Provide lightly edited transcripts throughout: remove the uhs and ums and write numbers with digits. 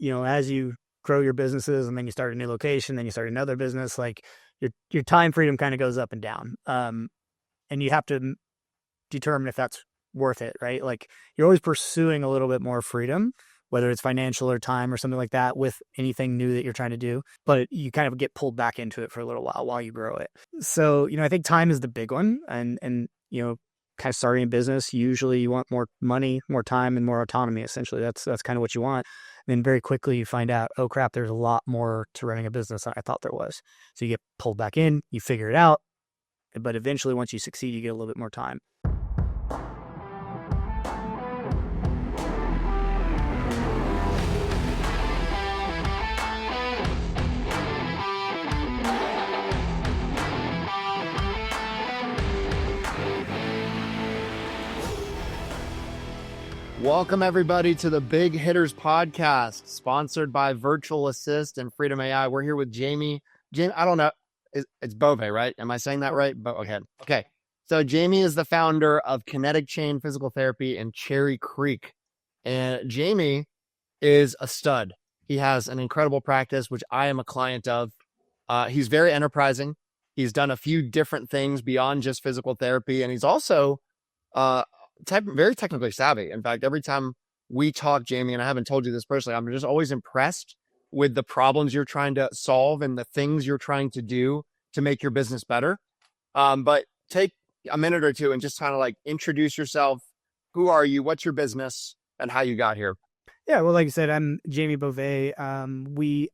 as you grow your businesses and then you start a new location, then you start another business, like your time freedom kind of goes up and down. And you have to determine if that's worth it, right? Like you're always pursuing a little bit more freedom, whether it's financial or time or something like that with anything new that you're trying to do, but you kind of get pulled back into it for a little while you grow it. So, I think time is the big one and, kind of starting a business, usually you want more money, more time, and more autonomy. Essentially, that's kind of what you want. And then very quickly you find out, oh crap, there's a lot more to running a business than I thought there was. So you get pulled back in, you figure it out, but eventually once you succeed, you get a little bit more time. Welcome, everybody, to the Big Hitters Podcast, sponsored by Virtual Assist and Freedom AI. We're here with Jamie. I don't know. It's Bovay, right? Am I saying that right? Okay. So Jamie is the founder of KinetikChain Physical Therapy in Cherry Creek. And Jamie is a stud. He has an incredible practice, which I am a client of. He's very enterprising. He's done a few different things beyond just physical therapy. And he's also very technically savvy. In fact, every time we talk, Jamie, and I haven't told you this personally, I'm just always impressed with the problems you're trying to solve and the things you're trying to do to make your business better. But take a minute or two and just kind of like introduce yourself. Who are you? What's your business and how you got here? Yeah, well, like you said, I'm Jamie Bovay.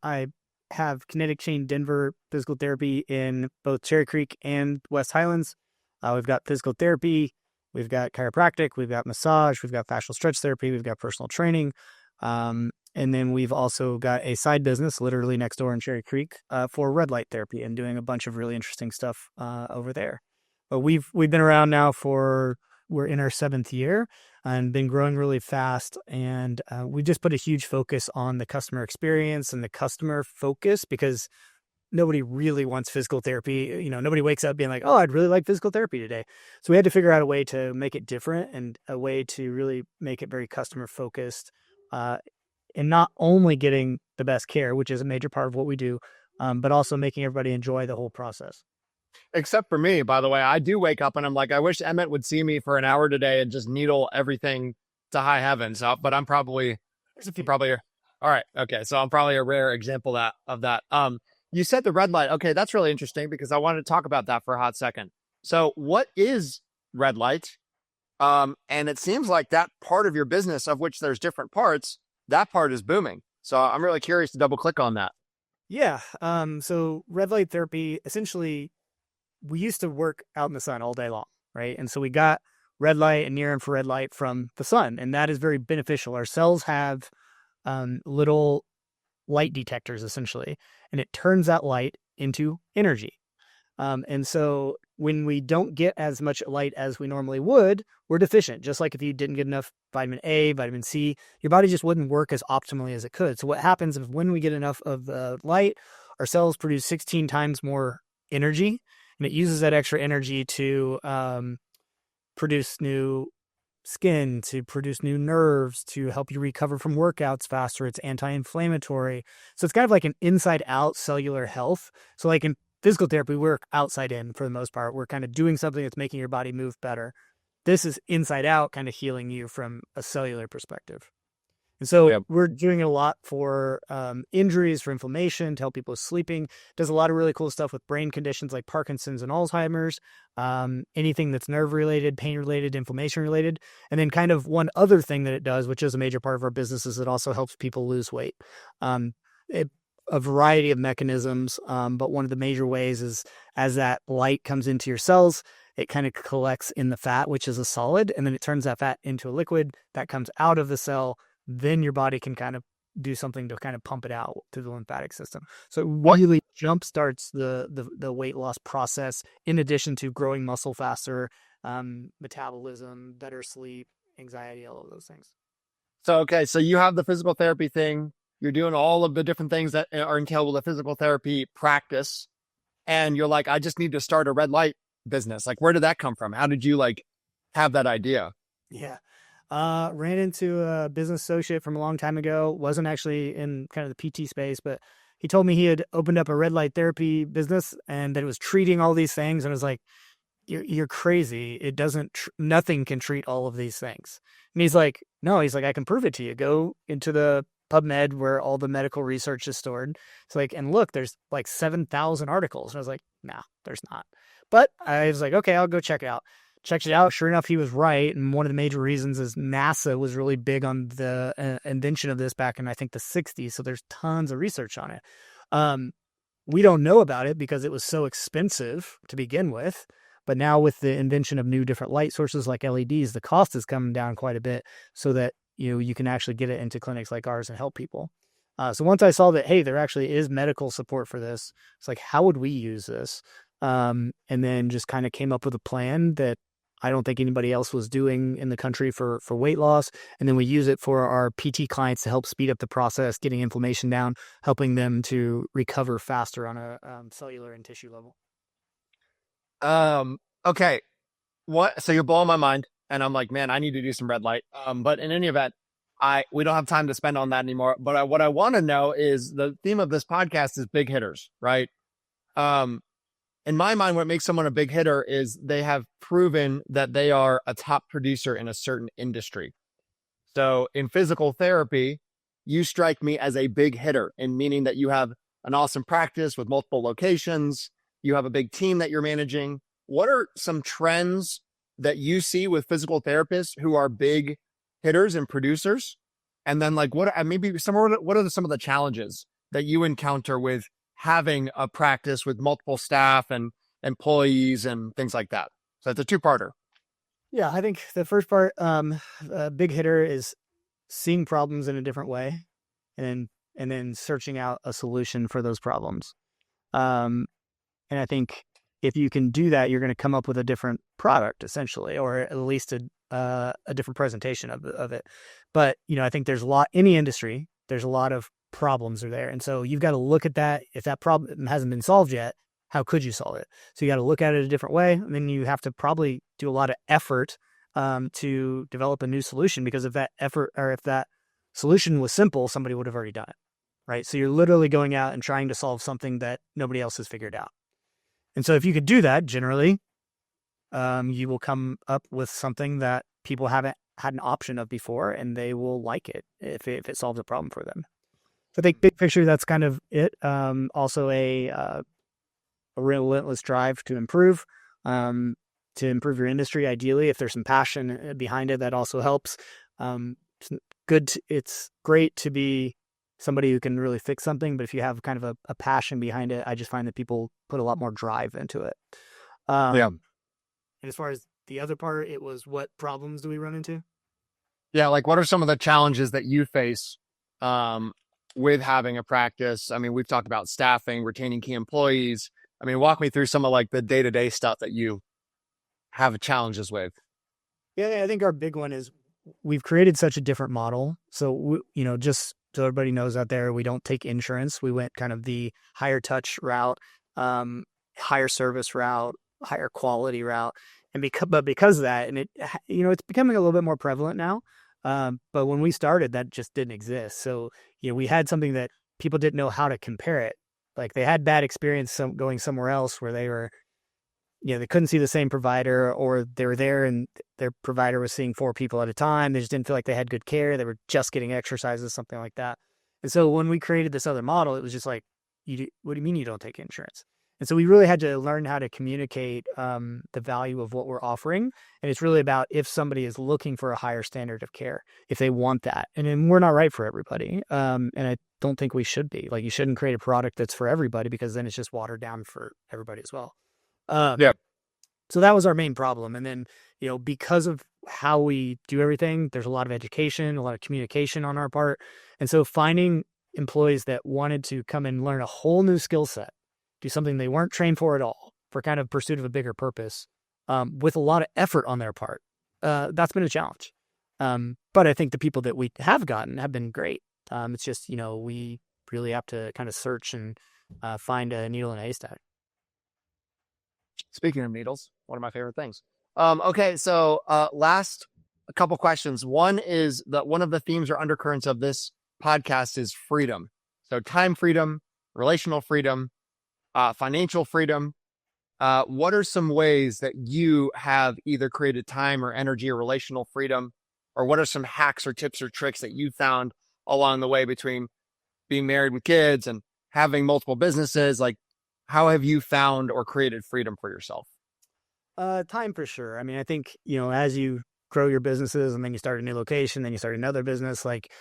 I have KinetikChain Denver Physical Therapy in both Cherry Creek and West Highlands. We've got physical therapy. We've got chiropractic, we've got massage, we've got fascial stretch therapy, we've got personal training. And then we've also got a side business literally next door in Cherry Creek for red light therapy and doing a bunch of really interesting stuff over there. But we've been around now we're in our 7th year and been growing really fast. And we just put a huge focus on the customer experience and the customer focus because nobody really wants physical therapy. Nobody wakes up being like, oh, I'd really like physical therapy today. So we had to figure out a way to make it different and a way to really make it very customer focused and not only getting the best care, which is a major part of what we do, but also making everybody enjoy the whole process. Except for me, by the way, I do wake up and I'm like, I wish Emmett would see me for an hour today and just needle everything to high heaven. So, but I'm probably all right. Okay. So I'm probably a rare example of that. You said the red light. Okay, that's really interesting because I wanted to talk about that for a hot second. So what is red light? And it seems like that part of your business, of which there's different parts, that part is booming. So I'm really curious to double click on that. Yeah. So red light therapy, essentially, we used to work out in the sun all day long, right? And so we got red light and near infrared light from the sun, and that is very beneficial. Our cells have little light detectors essentially, and it turns that light into energy. And so when we don't get as much light as we normally would, we're deficient. Just like if you didn't get enough vitamin A, vitamin C, your body just wouldn't work as optimally as it could. So what happens is when we get enough of the light, our cells produce 16 times more energy, and it uses that extra energy to produce new skin, to produce new nerves, to help you recover from workouts faster. It's anti-inflammatory. So it's kind of like an inside out cellular health. So like in physical therapy, we work outside in for the most part. We're kind of doing something that's making your body move better. This is inside out, kind of healing you from a cellular perspective. And so we're doing a lot for injuries, for inflammation, to help people with sleeping. Does a lot of really cool stuff with brain conditions like Parkinson's and Alzheimer's, anything that's nerve related, pain related, inflammation related. And then kind of one other thing that it does, which is a major part of our business, is it also helps people lose weight. A variety of mechanisms, but one of the major ways is as that light comes into your cells, it kind of collects in the fat, which is a solid, and then it turns that fat into a liquid that comes out of the cell. Then your body can kind of do something to kind of pump it out to the lymphatic system. So it really jumpstarts the weight loss process, in addition to growing muscle faster, metabolism, better sleep, anxiety, all of those things. So you have the physical therapy thing. You're doing all of the different things that are entailed with a physical therapy practice. And you're like, I just need to start a red light business. Like, where did that come from? How did you have that idea? Yeah. Ran into a business associate from a long time ago. Wasn't actually in kind of the PT space, but he told me he had opened up a red light therapy business and that it was treating all these things. And I was like, you're crazy. It doesn't, nothing can treat all of these things. And he's like, no, he's like, I can prove it to you. Go into the PubMed where all the medical research is stored. It's like, and look, there's like 7,000 articles. And I was like, nah, there's not. But I was like, okay, I'll go check it out. Checked it out. Sure enough, he was right. And one of the major reasons is NASA was really big on the invention of this back in, I think, the 60s. So there's tons of research on it. Um, we don't know about it because it was so expensive to begin with. But now with the invention of new different light sources like LEDs, the cost has come down quite a bit so that you can actually get it into clinics like ours and help people. So once I saw that, hey, there actually is medical support for this, it's like, how would we use this? And then just kind of came up with a plan that I don't think anybody else was doing in the country for weight loss. And then we use it for our PT clients to help speed up the process, getting inflammation down, helping them to recover faster on a cellular and tissue level. Okay. So you're blowing my mind. And I'm like, man, I need to do some red light. But in any event, we don't have time to spend on that anymore. But what I want to know is the theme of this podcast is big hitters, right? Um, in my mind, what makes someone a big hitter is they have proven that they are a top producer in a certain industry. So in physical therapy, you strike me as a big hitter in meaning that you have an awesome practice with multiple locations. You have a big team that you're managing. What are some trends that you see with physical therapists who are big hitters and producers? And then like what are some of the challenges that you encounter with having a practice with multiple staff and employees and things like that? So it's a two-parter. Yeah, I think the first part, a big hitter is seeing problems in a different way, and then searching out a solution for those problems. Um, and I think if you can do that, you're going to come up with a different product essentially, or at least a different presentation of it. But I think there's a lot, any industry, there's a lot of problems are there, and so you've got to look at that. If that problem hasn't been solved yet, how could you solve it? So you got to look at it a different way, and then you have to probably do a lot of effort to develop a new solution, because if that effort, or if that solution was simple, somebody would have already done it, right? So you're literally going out and trying to solve something that nobody else has figured out. And so if you could do that, generally, you will come up with something that people haven't had an option of before, and they will like it if it solves a problem for them. So I think big picture, that's kind of it. Also a relentless drive to improve your industry. Ideally, if there's some passion behind it, that also helps. It's great to be somebody who can really fix something, but if you have kind of a passion behind it, I just find that people put a lot more drive into it. Yeah. And as far as the other part, it was, what problems do we run into? Yeah. Like what are some of the challenges that you face with having a practice? I mean, we've talked about staffing, retaining key employees. I mean, walk me through some of like the day-to-day stuff that you have challenges with. Yeah, I think our big one is we've created such a different model. So, just so everybody knows out there, we don't take insurance. We went kind of the higher touch route, higher service route, higher quality route. And because of that, and it's becoming a little bit more prevalent now. But when we started, that just didn't exist. So, we had something that people didn't know how to compare it. Like they had bad experience going somewhere else where they were, they couldn't see the same provider, or they were there and their provider was seeing 4 people at a time. They just didn't feel like they had good care. They were just getting exercises, something like that. And so when we created this other model, it was just like, what do you mean you don't take insurance? And so we really had to learn how to communicate the value of what we're offering. And it's really about if somebody is looking for a higher standard of care, if they want that. And then we're not right for everybody. And I don't think we should be. Like, you shouldn't create a product that's for everybody, because then it's just watered down for everybody as well. Yeah. So that was our main problem. And then, because of how we do everything, there's a lot of education, a lot of communication on our part. And so finding employees that wanted to come and learn a whole new skill set, do something they weren't trained for at all, for kind of pursuit of a bigger purpose, with a lot of effort on their part, that's been a challenge. But I think the people that we have gotten have been great. It's just, we really have to kind of search and find a needle in a haystack. Speaking of needles, one of my favorite things. Okay. So, last a couple questions. One is that one of the themes or undercurrents of this podcast is freedom. So time freedom, relational freedom, financial freedom. What are some ways that you have either created time or energy or relational freedom? Or what are some hacks or tips or tricks that you found along the way between being married with kids and having multiple businesses? Like, how have you found or created freedom for yourself? Time for sure. I mean, I think, as you grow your businesses and then you start a new location, then you start another business, like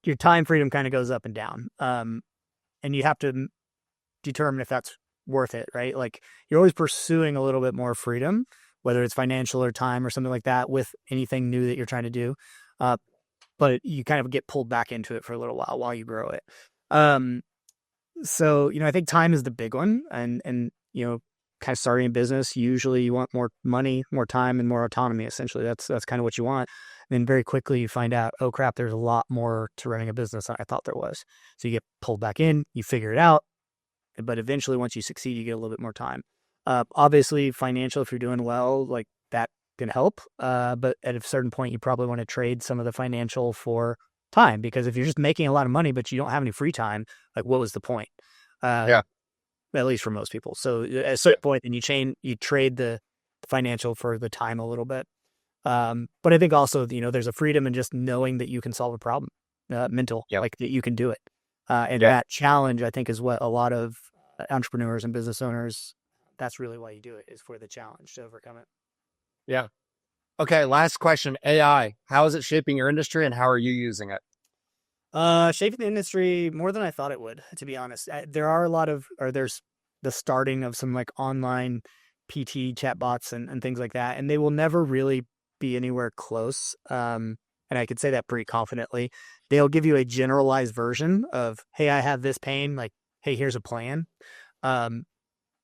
your time freedom kind of goes up and down. And you have to determine if that's worth it, right? Like you're always pursuing a little bit more freedom, whether it's financial or time or something like that with anything new that you're trying to do. But you kind of get pulled back into it for a little while you grow it. So, I think time is the big one and, kind of starting a business, usually you want more money, more time, and more autonomy. Essentially, that's kind of what you want. And then very quickly you find out, oh crap, there's a lot more to running a business than I thought there was. So you get pulled back in, you figure it out, but eventually once you succeed, you get a little bit more time. Obviously, financial, if you're doing well, like that can help. But at a certain point, you probably want to trade some of the financial for time, because if you're just making a lot of money but you don't have any free time, like what was the point? Yeah. At least for most people. So at a certain point, then you trade the financial for the time a little bit. But I think also, there's a freedom in just knowing that you can solve a problem, mental, Yep. like that you can do it. And Yeah. that challenge, I think, is what a lot of entrepreneurs and business owners, that's really why you do it, is for the challenge to overcome it. Yeah. Okay. Last question. AI. How is it shaping your industry and how are you using it? Shaping the industry more than I thought it would, to be honest. There's the starting of some like online PT chatbots and things like that, and they will never really be anywhere close. And I could say that pretty confidently. They'll give you a generalized version of, hey, I have this pain, like, hey, here's a plan. But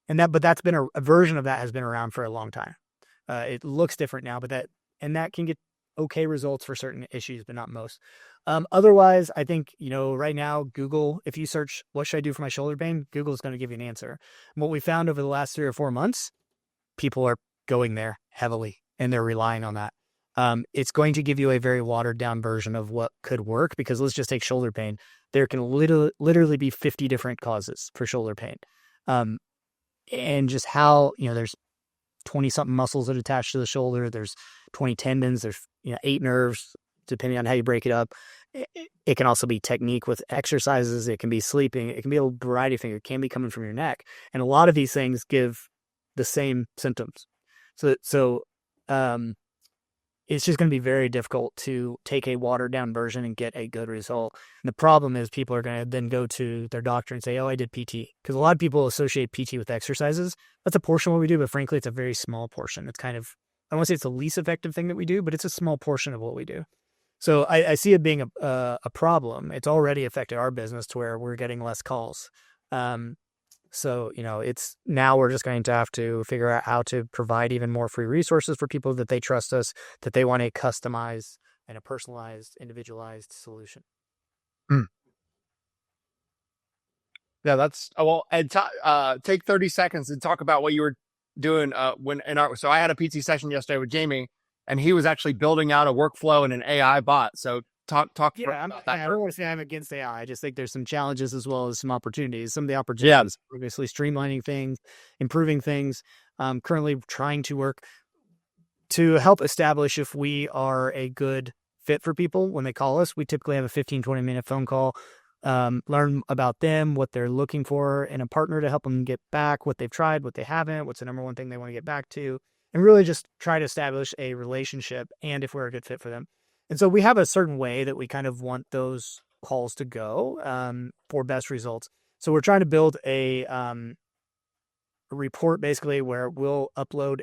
that's been a version of that has been around for a long time. It looks different now, but that can get okay results for certain issues, but not most. Otherwise, I think, right now, Google, if you search, what should I do for my shoulder pain? Google is going to give you an answer. And what we found over the last 3 or 4 months, people are going there heavily and they're relying on that. It's going to give you a very watered down version of what could work, because let's just take shoulder pain. There can literally be 50 different causes for shoulder pain. And just how, there's 20 something muscles that attach to the shoulder. There's 20 tendons. There's 8 nerves, depending on how you break it up. It can also be technique with exercises. It can be sleeping. It can be a variety of things. It can be coming from your neck. And a lot of these things give the same symptoms. So it's just going to be very difficult to take a watered down version and get a good result. And the problem is people are going to then go to their doctor and say, oh, I did PT. Because a lot of people associate PT with exercises. That's a portion of what we do, but frankly, it's a very small portion. It's kind of, I don't want to say it's the least effective thing that we do, but it's a small portion of what we do. So I see it being a problem. It's already affected our business to where we're getting less calls. So, it's now we're just going to have to figure out how to provide even more free resources for people that they trust us, that they want a customized and a personalized, individualized solution. Yeah, that's well. And take 30 seconds and talk about what you were doing so I had a PT session yesterday with Jamie, and he was actually building out a workflow and an AI bot. So talk about that. I don't want to say I'm against AI. I just think there's some challenges as well as some opportunities. Some of the opportunities are obviously streamlining things, improving things. Currently trying to work to help establish if we are a good fit for people when they call us. We typically have a 15, 20-minute phone call, learn about them, what they're looking for in a partner to help them get back, what they've tried, what they haven't, what's the number one thing they want to get back to, and really just try to establish a relationship and if we're a good fit for them. And so we have a certain way that we kind of want those calls to go for best results. So we're trying to build a report basically where we'll upload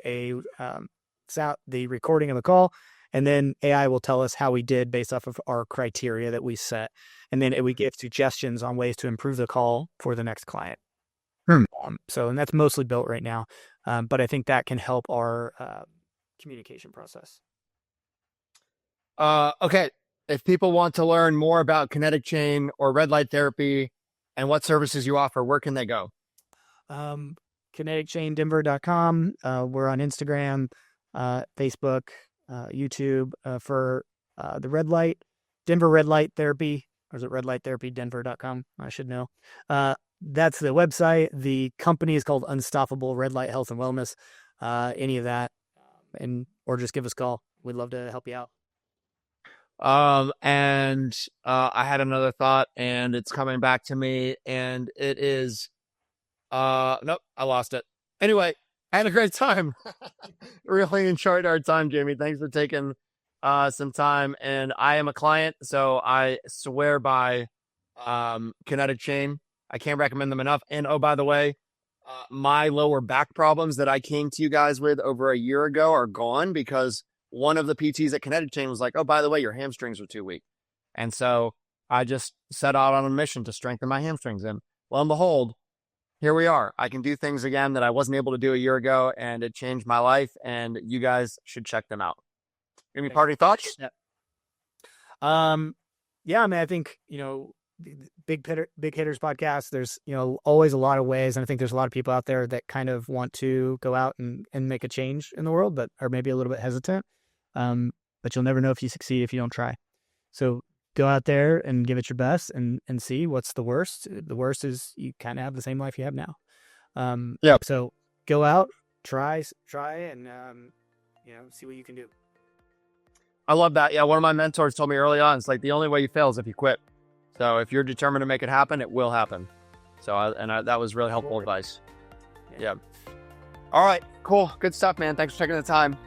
the recording of the call, and then AI will tell us how we did based off of our criteria that we set. And then we give suggestions on ways to improve the call for the next client. And that's mostly built right now. But I think that can help our communication process. Okay. If people want to learn more about KinetikChain or red light therapy and what services you offer, where can they go? KinetikChainDenver.com. We're on Instagram, Facebook. YouTube for the red light, Denver Red Light Therapy, or is it redlighttherapydenver.com? I should know. That's the website. The company is called Unstoppable Red Light Health and Wellness. Any of that, or just give us a call. We'd love to help you out. I had another thought, and it's coming back to me, and it is, nope, I lost it. Anyway, I had a great time. Really enjoyed our time, Jamie. Thanks for taking some time. And I am a client, so I swear by KinetikChain. I can't recommend them enough. And oh, by the way, my lower back problems that I came to you guys with over a year ago are gone because one of the PTs at KinetikChain was like, oh, by the way, your hamstrings are too weak. And so I just set out on a mission to strengthen my hamstrings. And lo and behold, here we are. I can do things again that I wasn't able to do a year ago, and it changed my life. And you guys should check them out. Any parting thoughts? Yeah. I mean, I think, Big Hitters podcast, there's, always a lot of ways. And I think there's a lot of people out there that kind of want to go out and make a change in the world, but are maybe a little bit hesitant. But you'll never know if you succeed if you don't try. So go out there and give it your best and see what's the worst. The worst is you kind of have the same life you have now. So go out, try and, see what you can do. I love that. Yeah. One of my mentors told me early on, it's like the only way you fail is if you quit. So if you're determined to make it happen, it will happen. So that was really helpful advice. Yeah. All right. Cool. Good stuff, man. Thanks for taking the time.